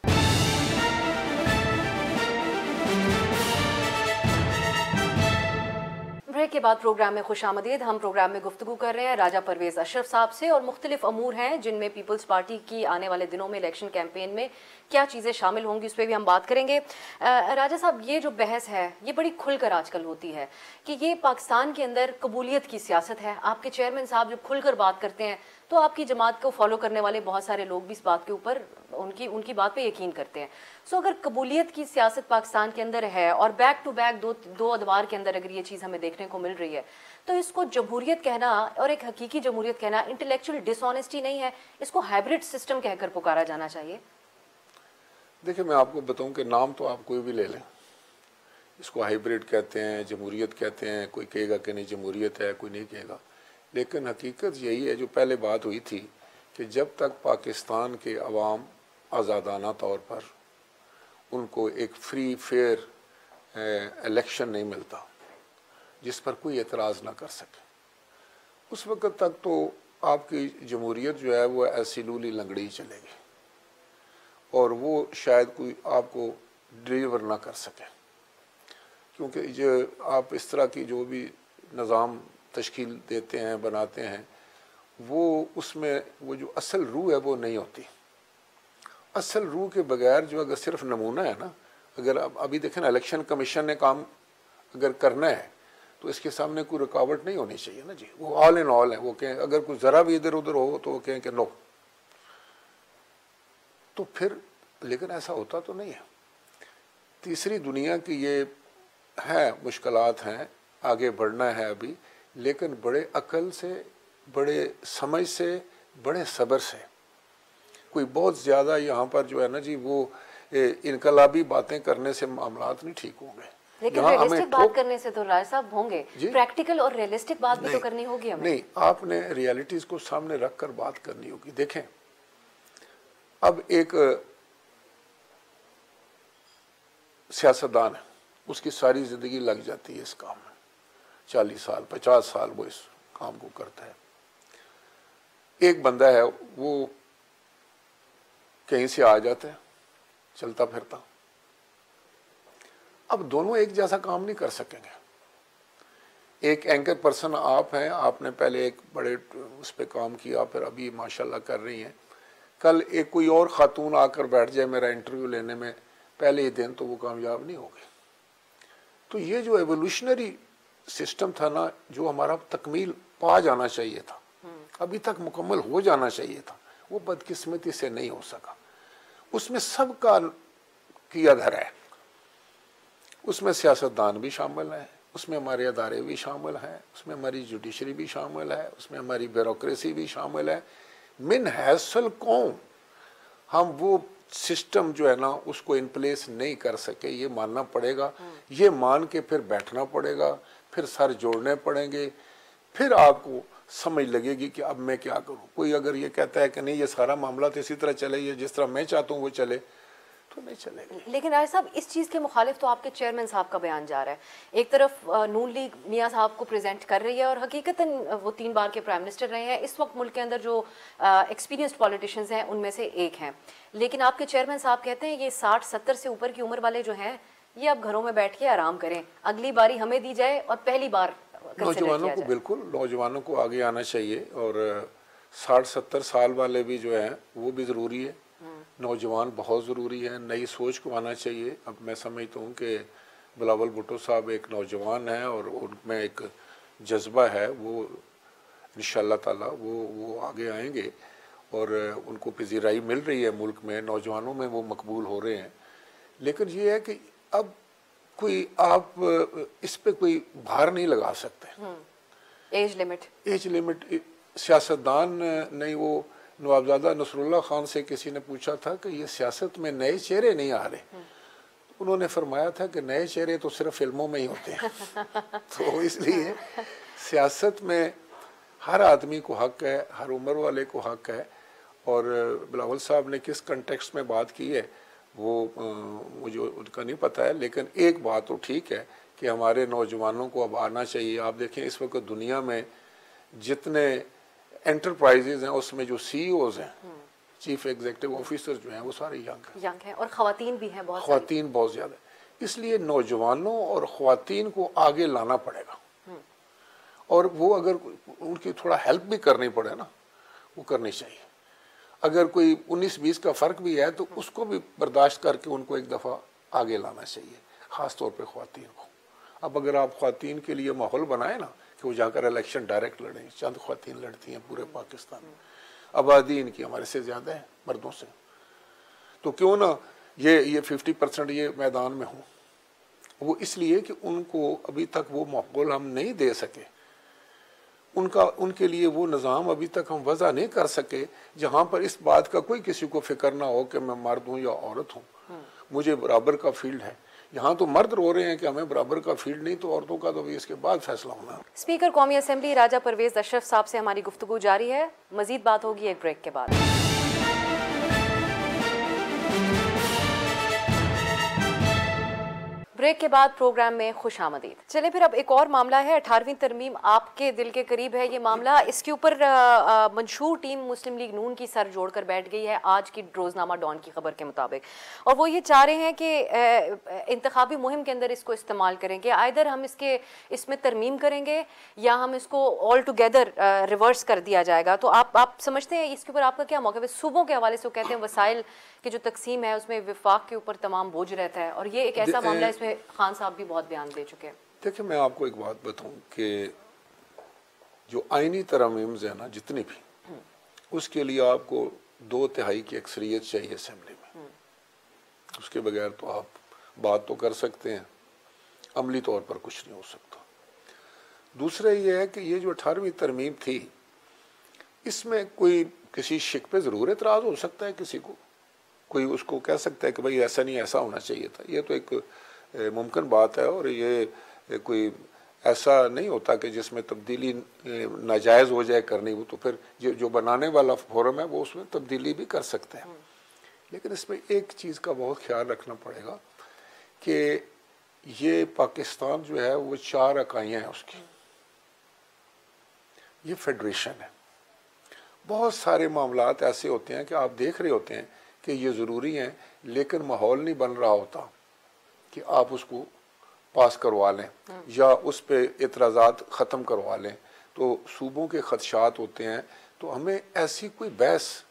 ब्रेक के बाद प्रोग्राम में खुशामदीद। हम प्रोग्राम में गुफ्तगू कर रहे हैं राजा परवेज़ अशरफ साहब से, और मुख्तलिफ अमूर हैं जिनमें पीपल्स पार्टी की आने वाले दिनों में इलेक्शन कैंपेन में क्या चीज़ें शामिल होंगी, उस पर भी हम बात करेंगे। राजा साहब, ये जो बहस है ये बड़ी खुलकर आजकल होती है कि ये पाकिस्तान के अंदर कबूलियत की सियासत है। आपके चेयरमैन साहब जब खुलकर बात करते हैं तो आपकी जमात को फॉलो करने वाले बहुत सारे लोग भी इस बात के ऊपर उनकी बात पे यकीन करते हैं। सो अगर कबूलियत की सियासत पाकिस्तान के अंदर है और बैक टू बैक दो अदवार के अंदर अगर ये चीज़ हमें देखने को मिल रही है, तो इसको जमहूरियत कहना और एक हकीकी जमहूरियत कहना इंटेलेक्चुअल डिसऑनेस्टी नहीं है, इसको हाइब्रिड सिस्टम कहकर पुकारा जाना चाहिए? देखिए, मैं आपको बताऊं कि नाम तो आप कोई भी ले लें, इसको हाइब्रिड कहते हैं, जमहूरियत कहते हैं, कोई कहेगा कि नहीं जमहूरियत है, कोई नहीं कहेगा। लेकिन हकीकत यही है जो पहले बात हुई थी कि जब तक पाकिस्तान के अवाम आज़ादाना तौर पर उनको एक फ्री फेयर इलेक्शन नहीं मिलता जिस पर कोई एतराज़ ना कर सके, उस वक़्त तक तो आपकी जमहूरियत जो है वो ऐसी लूली लंगड़ी चलेगी और वो शायद कोई आपको डिलीवर ना कर सके, क्योंकि जो आप इस तरह की जो भी निज़ाम तश्कील देते हैं, बनाते हैं, वो उसमें वो जो असल रूह है वो नहीं होती। असल रूह के बगैर जो अगर सिर्फ नमूना है ना, अगर अभी देखें ना इलेक्शन कमीशन ने काम अगर करना है तो इसके सामने कोई रुकावट नहीं होनी चाहिए ना जी, वो ऑल इन ऑल है। वो कहें अगर कुछ ज़रा भी इधर उधर हो तो वो कहें कि नो, तो फिर लेकिन ऐसा होता तो नहीं है। तीसरी दुनिया की ये है, मुश्किलात हैं, आगे बढ़ना है अभी, लेकिन बड़े अकल से, बड़े समझ से, बड़े सब्र से। कोई बहुत ज़्यादा यहाँ पर जो है ना जी वो इनकलाबी बातें करने से मामलात नहीं ठीक होंगे। लेकिन रियलिस्टिक बात करने से तो राय साहब होंगे, प्रैक्टिकल और रियलिस्टिक बात भी तो करनी होगी हमें। नहीं, आपने रियलिटीज़ को सामने रख कर बात करनी होगी। देखें, अब एक सियासतदान है, उसकी सारी ज़िंदगी लग जाती है इस काम में, 40 साल 50 साल वो इस काम को करता है। एक बंदा है वो कहीं से आ जाता है चलता फिरता, अब दोनों एक जैसा काम नहीं कर सकेंगे। एक एंकर पर्सन आप हैं, आपने पहले एक बड़े उस पर काम किया, फिर अभी माशाल्लाह कर रही हैं। कल एक कोई और खातून आकर बैठ जाए मेरा इंटरव्यू लेने में, पहले ही दिन तो वो कामयाब नहीं होगी। तो ये जो एवोल्यूशनरी सिस्टम था ना, जो हमारा तकमील पा जाना चाहिए था, अभी तक मुकम्मल हो जाना चाहिए था, वो बदकिस्मती से नहीं हो सका। उसमें सबका किया धरा है, उसमें सियासतदान भी शामिल हैं, उसमें हमारे अदारे भी शामिल हैं, उसमें हमारी जुडिशरी भी शामिल है, उसमें हमारी ब्यूरोक्रेसी भी शामिल है। मिन हैसल कौम हम वो सिस्टम जो है ना उसको इन प्लेस नहीं कर सके, ये मानना पड़ेगा। ये मान के फिर बैठना पड़ेगा, फिर सर जोड़ने पड़ेंगे, फिर आपको समझ लगेगी कि अब मैं क्या करूं। कोई अगर ये कहता है कि नहीं ये सारा मामला तो इसी तरह चले, ये जिस तरह मैं चाहता हूं वो चले, तो नहीं चलेगा। लेकिन राय साहब, इस चीज़ के मुखालिफ तो आपके चेयरमैन साहब का बयान जा रहा है। एक तरफ नून लीग मियाँ साहब को प्रेजेंट कर रही है और हकीकतन वो 3 बार के प्राइम मिनिस्टर रहे हैं, इस वक्त मुल्क के अंदर जो एक्सपीरियंस्ड पॉलिटिशियंस हैं उनमें से एक हैं। लेकिन आपके चेयरमैन साहब कहते हैं ये 60-70 से ऊपर की उम्र वाले जो हैं ये अब घरों में बैठ के आराम करें, अगली बारी हमें दी जाए और पहली बार नौजवानों को, बिल्कुल नौजवानों को आगे आना चाहिए। और 60-70 साल वाले भी जो हैं वो भी ज़रूरी है, नौजवान बहुत ज़रूरी है, नई सोच को आना चाहिए। अब मैं समझता हूँ कि बिलावल भुट्टो साहब एक नौजवान हैं और उनमें एक जज्बा है, वो इंशाअल्लाह ताला वो आगे आएंगे और उनको पजीराई मिल रही है मुल्क में, नौजवानों में वो मकबूल हो रहे हैं। लेकिन ये है कि अब कोई आप इस पे कोई भार नहीं लगा सकते। एज लिमिट सियासतदान नहीं, वो नवाबजादा नसरुल्लाह खान से किसी ने पूछा था कि ये सियासत में नए चेहरे नहीं आ रहे, उन्होंने फरमाया था कि नए चेहरे तो सिर्फ फिल्मों में ही होते हैं। तो इसलिए सियासत में हर आदमी को हक है, हर उम्र वाले को हक है। और बिलावल साहब ने किस कंटेक्स्ट में बात की है वो मुझे उनका नहीं पता है, लेकिन एक बात तो ठीक है कि हमारे नौजवानों को अब आना चाहिए। आप देखें इस वक्त दुनिया में जितने एंटरप्राइजेज हैं उसमें जो सीईओज हैं, चीफ एग्जीक्यूटिव ऑफिसर जो हैं वो सारे यंग हैं और ख़वातीन भी हैं, ख़वातीन बहुत ज़्यादा। इसलिए नौजवानों और ख़वातीन को आगे लाना पड़ेगा और वो अगर उनकी थोड़ा हेल्प भी करनी पड़े ना, वो करनी चाहिए। अगर कोई 19-20 का फ़र्क भी है तो उसको भी बर्दाश्त करके उनको एक दफ़ा आगे लाना चाहिए, ख़ास तौर पे ख़वातीन को। अब अगर आप ख़वातीन के लिए माहौल बनाए ना कि वो जाकर इलेक्शन डायरेक्ट लड़ें, चंद ख़वातीन लड़ती हैं पूरे पाकिस्तान में, आबादी इनकी हमारे से ज़्यादा है मर्दों से, तो क्यों ना ये 50% ये मैदान में हों। वो इसलिए कि उनको अभी तक वो माहौल हम नहीं दे सके, उनके लिए वो निज़ाम अभी तक हम वज़ा नहीं कर सके जहाँ पर इस बात का कोई किसी को फिक्र ना हो कि मैं मर्द हूँ या औरत हूँ, मुझे बराबर का फील्ड है। यहाँ तो मर्द रो रहे हैं कि हमें बराबर का फील्ड नहीं, तो औरतों का तो भी इसके बाद फैसला होना है। स्पीकर कौमी असेंबली राजा परवेज अशरफ साहब से हमारी गुफ्तगू जारी है। मजीद बात होगी एक ब्रेक के बाद। ब्रेक के बाद प्रोग्राम में खुश आमदीद। चले फिर अब एक और मामला है, 18वीं तरमीम आपके दिल के करीब है ये मामला। इसके ऊपर मंशूर टीम मुस्लिम लीग नून की सर जोड़कर बैठ गई है आज की रोजनामा डॉन की खबर के मुताबिक, और वो ये चाह रहे हैं कि इंतखाबी मुहिम के अंदर इसको इस्तेमाल करेंगे। आइदर हम इसमें तरमीम करेंगे या हम इसको ऑल टुगेदर रिवर्स कर दिया जाएगा। तो आप समझते हैं इसके ऊपर आपका क्या मौक़िफ़ है? सूबों के हवाले से वो कहते हैं वसाइल की जो तकसीम है उसमें विफाक के ऊपर तमाम बोझ रहता है, और ये एक ऐसा मामला है इसमें खान साहब भी बहुत बयान दे चुके हैं। देखिए, मैं आपको एक बात बताऊं कि जो आईनी तरमीम्स है ना जितनी भी, उसके लिए आपको 2/3 की अक्सरियत चाहिए असेंबली में। उसके बगैर तो आप बात तो कर सकते हैं, अमली तौर पर कुछ नहीं हो सकता। दूसरा ये है कि ये जो 18वीं तरमीम थी, इसमें कोई किसी शिक पे ज़रूर एतराज़ हो सकता है, किसी को कोई उसको कह सकता है कि भाई ऐसा नहीं, ऐसा होना चाहिए था। ये तो एक मुमकिन बात है, और ये कोई ऐसा नहीं होता कि जिसमें तब्दीली नाजायज़ हो जाए करनी। वो तो फिर जो बनाने वाला फोरम है वो उसमें तब्दीली भी कर सकते हैं। लेकिन इसमें एक चीज़ का बहुत ख्याल रखना पड़ेगा कि ये पाकिस्तान जो है वो 4 इकाइयाँ हैं उसकी, ये फेडरेशन है। बहुत सारे मामलात ऐसे होते हैं कि आप देख रहे होते हैं कि ये ज़रूरी हैं, लेकिन माहौल नहीं बन रहा होता कि आप उसको पास करवा लें या उस पे एतराज़ात ख़त्म करवा लें। तो सूबों के ख़दशात होते हैं, तो हमें ऐसी कोई बहस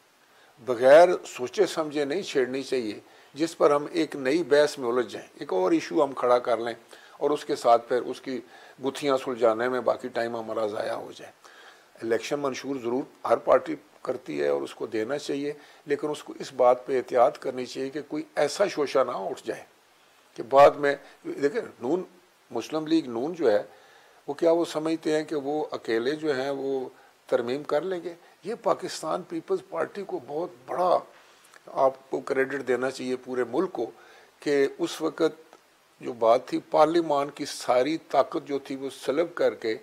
बग़ैर सोचे समझे नहीं छेड़नी चाहिए जिस पर हम एक नई बहस में उलझ जाएं, एक और इशू हम खड़ा कर लें और उसके साथ फिर उसकी गुत्थियाँ सुलझाने में बाकी टाइम हमारा ज़ाया हो जाए। इलेक्शन मंशूर ज़रूर हर पार्टी करती है और उसको देना चाहिए, लेकिन उसको इस बात पे एहतियात करनी चाहिए कि कोई ऐसा शोशा ना उठ जाए कि बाद में देखिए नून मुस्लिम लीग नून जो है वो क्या वो समझते हैं कि वो अकेले जो हैं वो तरमीम कर लेंगे। ये पाकिस्तान पीपल्स पार्टी को बहुत बड़ा आपको क्रेडिट देना चाहिए पूरे मुल्क को कि उस वक़्त जो बात थी पार्लिमान की सारी ताकत जो थी वो सलब करके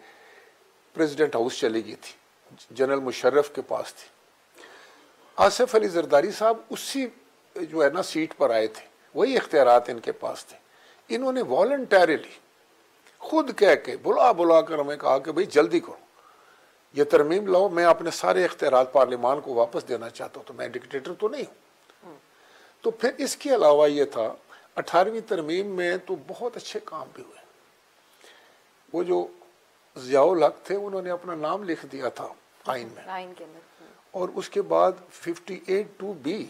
प्रेसिडेंट हाउस चली गई थी, जनरल मुशर्रफ के पास थी। आसिफ अली जरदारी साहब उसी जो है ना सीट पर आए थे, वही इख्तियारात इनके पास थे। इन्होंने वॉलंटरीली खुद कह के बुला कर हमें कहा कि भाई जल्दी करो, ये तरमीम लाओ, मैं अपने सारे इख्तियारात पार्लिमान को वापस देना चाहता हूँ, तो मैं डिक्टेटर तो नहीं हूँ। तो फिर इसके अलावा ये था 18वीं तरमीम में तो बहुत अच्छे काम भी हुए। वो जो ज़ियाउल हक थे उन्होंने अपना नाम लिख दिया था आइन में, आइन के अंदर। और उसके बाद 58(2)B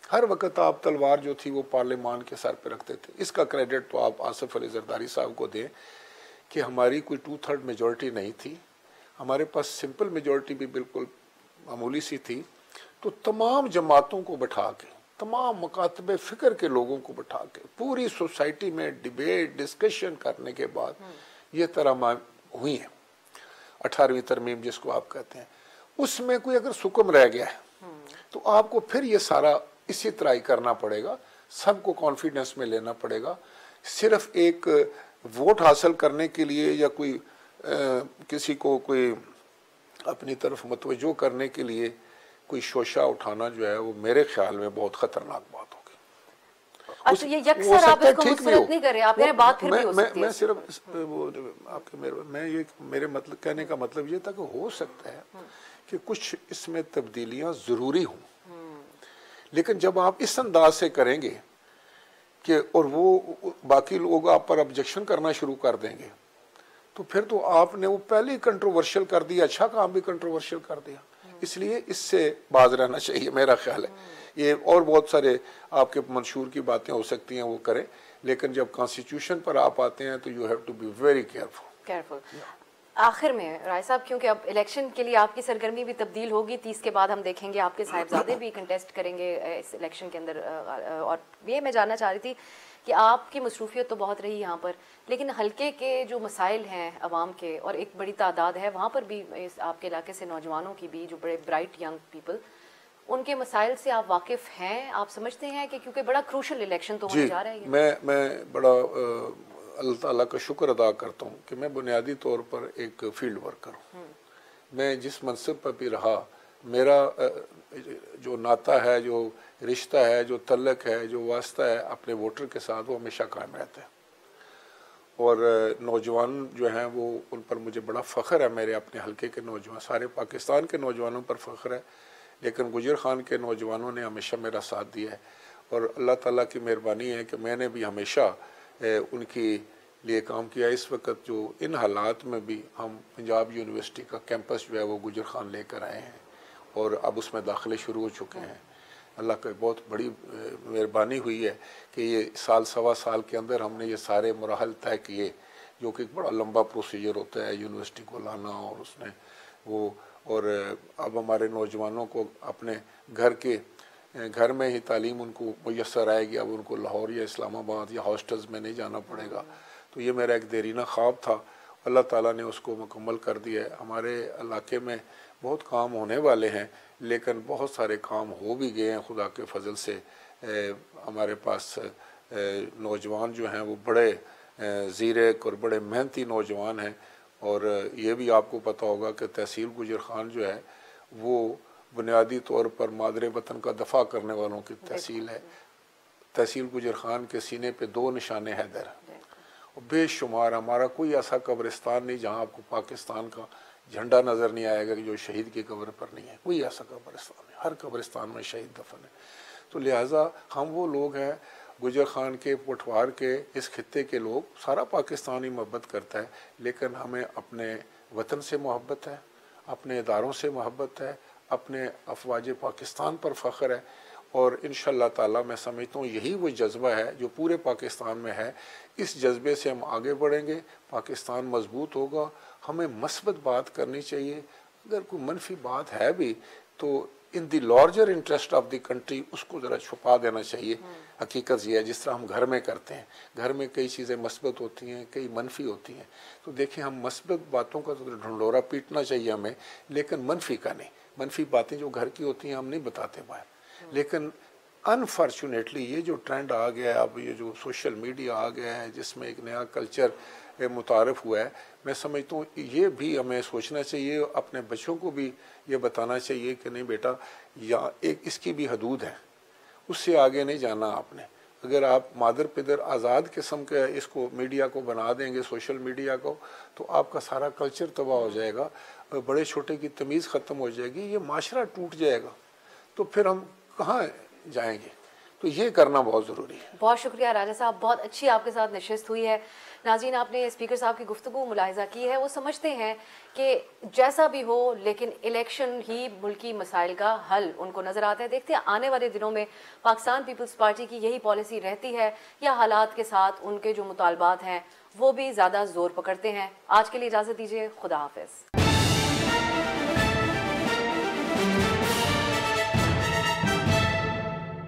हर वक्त आप तलवार जो थी वो पार्लिमान के सर पे रखते थे। इसका क्रेडिट तो आप आसिफ अली जरदारी साहब को दें कि हमारी कोई 2/3 मेजॉरिटी नहीं थी, हमारे पास सिंपल मेजॉरिटी भी बिल्कुल मामूली सी थी। तो तमाम जमातों को बैठा के, तमाम मकातबे फ़िक्र के लोगों को बैठा के पूरी सोसाइटी में डिबेट डिस्कशन करने के बाद ये तरह हुई है 18वीं तरमीम जिसको आप कहते हैं। उसमें कोई अगर सुकम रह गया है तो आपको फिर ये सारा इसी तरह ही करना पड़ेगा, सबको कॉन्फिडेंस में लेना पड़ेगा। सिर्फ एक वोट हासिल करने के लिए या कोई किसी को कोई अपनी तरफ मतवज्जो करने के लिए कोई शोशा उठाना जो है वो मेरे ख्याल में बहुत ख़तरनाक बात होगी। अच्छा, ये यकसर आप इसको मुस्तरद नहीं कर रहे, आप कह रहे हैं बात फिर भी हो सकती है। मैं सिर्फ वो आपके मेरे मतलब कहने का मतलब ये था कि हो सकता है कि कुछ इसमें तब्दीलियां ज़रूरी हों, लेकिन जब आप इस अंदाज से करेंगे कि और वो बाकी लोग आप पर ऑब्जेक्शन करना शुरू कर देंगे, तो फिर तो आपने वो पहले ही कंट्रोवर्शियल कर दिया, अच्छा काम भी कंट्रोवर्शियल कर दिया। इसलिए इससे बाज रहना चाहिए मेरा ख्याल है। ये और बहुत सारे आपके मंशूर की बातें हो सकती हैं वो करें, लेकिन जब कॉन्स्टिट्यूशन पर आप आते हैं तो you have to be very careful. आखिर में राय साहब, क्योंकि अब इलेक्शन के लिए आपकी सरगर्मी भी तब्दील होगी, 30 के बाद हम देखेंगे आपके साहिबजादे भी कंटेस्ट करेंगे इस इलेक्शन के अंदर, और ये मैं जानना चाह रही थी कि आपकी मसरूफियत तो बहुत रही यहाँ पर, लेकिन हल्के के जो मसाइल हैं अवाम के, और एक बड़ी तादाद है वहाँ पर भी आपके इलाके से नौजवानों की भी, जो बड़े ब्राइट यंग पीपल, उनके मसाइल से आप वाकिफ़ हैं? आप समझते हैं कि क्योंकि बड़ा क्रूशल इलेक्शन तो होने जा रहा है। मैं बड़ा अल्लाह ताला का शुक्र अदा करता हूँ कि मैं बुनियादी तौर पर एक फील्ड वर्कर हूँ। मैं जिस मनसब पर भी रहा, मेरा जो नाता है, जो रिश्ता है, जो तल्लक है, जो वास्ता है अपने वोटर के साथ, वो हमेशा कायम रहता है। और नौजवान जो हैं वो, उन पर मुझे बड़ा फ़ख्र है। मेरे अपने हलके के नौजवान, सारे पाकिस्तान के नौजवानों पर फ़ख्र है, लेकिन गुजर खान के नौजवानों ने हमेशा मेरा साथ दिया है। और अल्लाह ताला की मेहरबानी है कि मैंने भी हमेशा उनके लिए काम किया। इस वक्त जो इन हालात में भी हम पंजाब यूनिवर्सिटी का कैंपस जो है वो गुजर खान लेकर आए हैं और अब उसमें दाखिले शुरू हो चुके हैं। अल्लाह की बहुत बड़ी मेहरबानी हुई है कि ये साल सवा साल के अंदर हमने ये सारे मराहल तय किए, जो कि बड़ा लंबा प्रोसीजर होता है यूनिवर्सिटी को लाना और उसने वो। और अब हमारे नौजवानों को अपने घर में ही तालीम उनको मुयस्सर आएगी। अब उनको लाहौर या इस्लामाबाद या हॉस्टल्स में नहीं जाना पड़ेगा। तो ये मेरा एक देरीना ख्वाब था, अल्लाह ताला ने उसको मुकम्मल कर दिया है। हमारे इलाके में बहुत काम होने वाले हैं, लेकिन बहुत सारे काम हो भी गए हैं खुदा के फजल से। हमारे पास नौजवान जो हैं वो बड़े ज़ीरक और बड़े मेहनती नौजवान हैं। और ये भी आपको पता होगा कि तहसील गुजर खान जो है वो बुनियादी तौर पर मादरे वतन का दफ़ा करने वालों की तहसील है। तहसील गुजर खान के सीने पे 2 निशाने हैदर, और बेशुमार हमारा कोई ऐसा कब्रिस्तान नहीं जहाँ आपको पाकिस्तान का झंडा नज़र नहीं आएगा कि जो शहीद की कब्र पर नहीं है। कोई ऐसा कब्रिस्तान नहीं, हर कब्रिस्तान में शहीद दफन है। तो लिहाजा हम वो लोग हैं, गुजर खान के, पठवार के, इस खित्ते के लोग, सारा पाकिस्तान ही मोहब्बत करता है, लेकिन हमें अपने वतन से मोहब्बत है, अपने इदारों से मोहब्बत है, अपने अफवाज पाकिस्तान पर फ़ख्र है। और इंशाअल्लाह ताला मैं समझता हूँ यही वो जज्बा है जो पूरे पाकिस्तान में है। इस जज्बे से हम आगे बढ़ेंगे, पाकिस्तान मजबूत होगा। हमें मस्बत बात करनी चाहिए, अगर कोई मनफी बात है भी तो in the larger interest of the country उसको ज़रा छुपा देना चाहिए। हकीकत ये है, जिस तरह हम घर में करते हैं, घर में कई चीज़ें मस्बत होती हैं, कई मनफी होती हैं। तो देखिए, हम मस्बत बातों का तो ढंढोरा पीटना चाहिए हमें, लेकिन मनफी का नहीं। मनफी बातें जो घर की होती हैं हम नहीं बताते बाहर। लेकिन अनफॉर्चुनेटली ये जो ट्रेंड आ गया है, अब ये जो सोशल मीडिया आ गया है जिसमें एक नया कल्चर मुतारफ़ हुआ है, मैं समझता हूँ ये भी हमें सोचना चाहिए, अपने बच्चों को भी ये बताना चाहिए कि नहीं बेटा, या एक इसकी भी हदूद है, उससे आगे नहीं जाना आपने। अगर आप मादर पिदर आज़ाद किस्म के इसको मीडिया को बना देंगे, सोशल मीडिया को, तो आपका सारा कल्चर तबाह हो जाएगा, बड़े छोटे की तमीज़ ख़त्म हो जाएगी, ये माशरा टूट जाएगा। तो फिर हम कहाँ जाएंगे? तो ये करना बहुत ज़रूरी है। बहुत शुक्रिया राजा साहब, बहुत अच्छी आपके साथ नशिस्त हुई है। नाज़रीन, आपने स्पीकर साहब की गुफ्तगू मुलाहिज़ा की है। वो समझते हैं कि जैसा भी हो, लेकिन इलेक्शन ही मुल्की मसाइल का हल उनको नज़र आता है। देखते हैं आने वाले दिनों में पाकिस्तान पीपल्स पार्टी की यही पॉलिसी रहती है या हालात के साथ उनके जो मुतालबात हैं वो भी ज़्यादा ज़ोर पकड़ते हैं। आज के लिए इजाज़त दीजिए, खुदा हाफिज़।